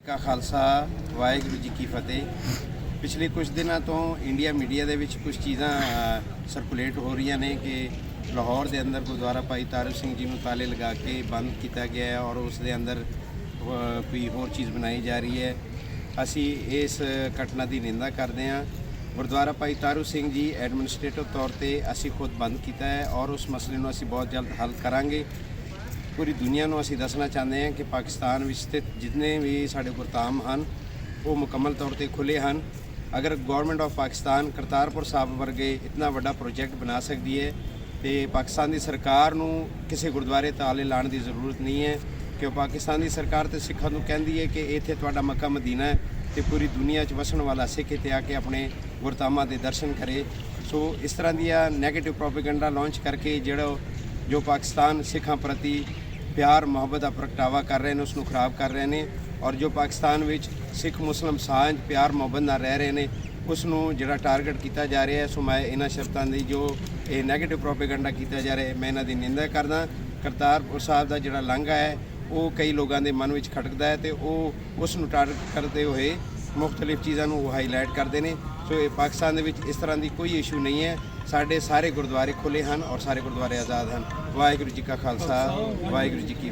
ਕਾ ਖਾਲਸਾ ਵਾਹਿਗੁਰੂ ਜੀ ਕੀ ਫਤਿਹ। ਪਿਛਲੇ ਕੁਝ ਦਿਨਾਂ ਤੋਂ ਇੰਡੀਆ ਮੀਡੀਆ ਦੇ ਵਿੱਚ ਕੁਝ ਚੀਜ਼ਾਂ ਸਰਕੂਲੇਟ ਹੋ ਰਹੀਆਂ ਨੇ ਕਿ ਲਾਹੌਰ ਦੇ ਅੰਦਰ ਗੁਰਦੁਆਰਾ ਭਾਈ ਤਾਰੂ ਸਿੰਘ ਜੀ ਨੂੰ ਤਾਲੇ ਲਗਾ ਕੇ ਬੰਦ ਕੀਤਾ ਗਿਆ ਹੈ ਔਰ ਉਸ ਦੇ ਅੰਦਰ ਕੋਈ ਹੋਰ ਚੀਜ਼ ਬਣਾਈ ਜਾ ਰਹੀ ਹੈ। ਅਸੀਂ ਇਸ ਘਟਨਾ ਦੀ ਨਿੰਦਾ ਕਰਦੇ ਹਾਂ। ਗੁਰਦੁਆਰਾ ਭਾਈ ਤਾਰੂ ਸਿੰਘ ਜੀ ਐਡਮਿਨਿਸਟ੍ਰੇਟਿਵ ਤੌਰ ਤੇ ਅਸੀਂ ਖੁਦ ਬੰਦ ਕੀਤਾ ਹੈ ਔਰ ਉਸ ਮਸਲੇ ਨੂੰ ਅਸੀਂ ਬਹੁਤ ਜਲਦ ਹੱਲ ਕਰਾਂਗੇ। पूरी दुनिया ਨੂੰ ਅਸੀਂ ਦੱਸਣਾ ਚਾਹੁੰਦੇ ਹਾਂ ਕਿ ਪਾਕਿਸਤਾਨ ਵਿੱਚ ਸਥਿਤ ਜਿੰਨੇ ਵੀ ਸਾਡੇ ਗੁਰਧਾਮ ਹਨ ਉਹ ਮੁਕੰਮਲ ਤੌਰ ਤੇ ਖੁੱਲ੍ਹੇ ਹਨ। ਅਗਰ ਗਵਰਨਮੈਂਟ ਆਫ ਪਾਕਿਸਤਾਨ ਕਰਤਾਰਪੁਰ ਸਾਹਿਬ ਵਰਗੇ ਇਤਨਾ ਵੱਡਾ ਪ੍ਰੋਜੈਕਟ ਬਣਾ ਸਕਦੀ ਹੈ ਤੇ ਪਾਕਿਸਤਾਨ ਦੀ ਸਰਕਾਰ ਨੂੰ ਕਿਸੇ ਗੁਰਦੁਆਰੇ ਤਾਲੇ ਲਾਉਣ ਦੀ ਜ਼ਰੂਰਤ ਨਹੀਂ ਹੈ ਕਿ ਪਾਕਿਸਤਾਨ ਦੀ ਸਰਕਾਰ ਤੇ ਸਿੱਖਾਂ ਨੂੰ ਕਹਿੰਦੀ ਹੈ ਕਿ ਇੱਥੇ ਤੁਹਾਡਾ ਮੱਕਾ ਮਦੀਨਾ ਹੈ ਤੇ ਪੂਰੀ ਦੁਨੀਆ 'ਚ ਵਸਣ ਵਾਲਾ ਸਿੱਖ ਇੱਥੇ ਆ ਕੇ ਆਪਣੇ ਗੁਰਧਾਮਾਂ ਦੇ ਦਰਸ਼ਨ ਕਰੇ। ਸੋ ਇਸ ਤਰ੍ਹਾਂ ਦੀਆਂ ਨੈਗੇਟਿਵ ਪ੍ਰੋਪੇਗੈਂਡਾ ਲਾਂਚ ਕਰਕੇ ਜੋ ਪਾਕਿਸਤਾਨ ਸਿੱਖਾਂ ਪ੍ਰਤੀ ਪਿਆਰ ਮੁਹੱਬਤ ਦਾ ਪ੍ਰਗਟਾਵਾ ਕਰ ਰਹੇ ਨੇ ਉਸ ਨੂੰ ਖਰਾਬ ਕਰ ਰਹੇ ਨੇ ਔਰ ਜੋ ਪਾਕਿਸਤਾਨ ਵਿੱਚ ਸਿੱਖ ਮੁਸਲਿਮ ਸਾਂਝ ਪਿਆਰ ਮੁਹੱਬਤ ਨਾਲ ਰਹਿ ਰਹੇ ਨੇ ਉਸ ਨੂੰ ਜਿਹੜਾ ਟਾਰਗੇਟ ਕੀਤਾ ਜਾ ਰਿਹਾ ਹੈ। ਸੋ ਮੈਂ ਇਹਨਾਂ ਸ਼ਬਦਾਂ ਦੀ ਜੋ ਇਹ ਨੈਗੇਟਿਵ ਪ੍ਰੋਪੇਗੈਂਡਾ ਕੀਤਾ ਜਾ ਰਿਹਾ ਮੈਂ ਇਹਨਾਂ ਦੀ ਨਿੰਦਾ ਕਰਦਾ। ਕਰਤਾਰਪੁਰ ਸਾਹਿਬ ਦਾ ਜਿਹੜਾ ਲਾਂਘਾ ਹੈ ਉਹ ਕਈ ਲੋਕਾਂ ਦੇ ਮਨ ਵਿੱਚ ਖਟਕਦਾ ਹੈ ਤੇ ਉਹ ਉਸ ਨੂੰ ਟਾਰਗੇਟ ਕਰਦੇ ਹੋਏ ਮੁਖਤਲਿਫ ਚੀਜ਼ਾਂ ਨੂੰ ਉਹ ਹਾਈਲਾਈਟ ਕਰਦੇ ਨੇ। ਸੋ ਇਹ ਪਾਕਿਸਤਾਨ ਦੇ ਵਿੱਚ ਇਸ ਤਰ੍ਹਾਂ ਦੀ ਕੋਈ ਇਸ਼ੂ ਨਹੀਂ ਹੈ। ਸਾਡੇ ਸਾਰੇ ਗੁਰਦੁਆਰੇ ਖੁੱਲ੍ਹੇ ਹਨ ਔਰ ਸਾਰੇ ਗੁਰਦੁਆਰੇ ਆਜ਼ਾਦ ਹਨ। ਵਾਹਿਗੁਰੂ ਜੀ ਕਾ ਖਾਲਸਾ ਵਾਹਿਗੁਰੂ ਜੀ ਕੀ